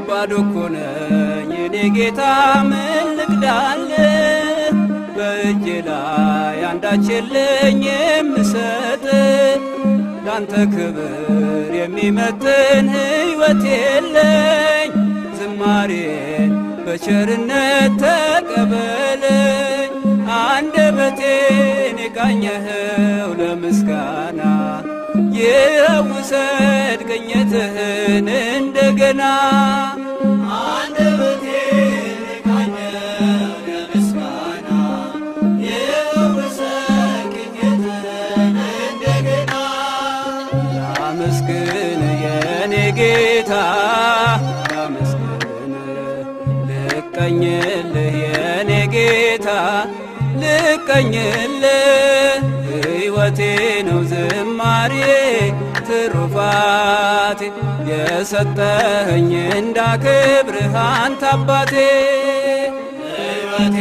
ባዶ እኮ ነኝ የኔ ጌታ ምን ልክዳል? በእጄ ላይ አንዳች የለኝ የምሰጥ ላንተ ክብር የሚመጥን ሕይወት የለኝ። ዝማሬን በቸርነት ተቀበለኝ አንደበቴን የቃኘኸው ለምስጋና ይውሰድ ቅኝትህን እንደገና። አንደበቴን የቃኘኸው ለምስጋና ይውሰድ ቅኝትህን እንደገና። ላመስግን የኔ ጌታ ላመስግን ልቀኝልህ የኔ ጌታ ልቀኝልህ ሕይወቴ ነው ዝማሬ ትሩፋቴ የሰጠኸኝ እንዳከብርህ አንተ አባቴ ሕይወቴ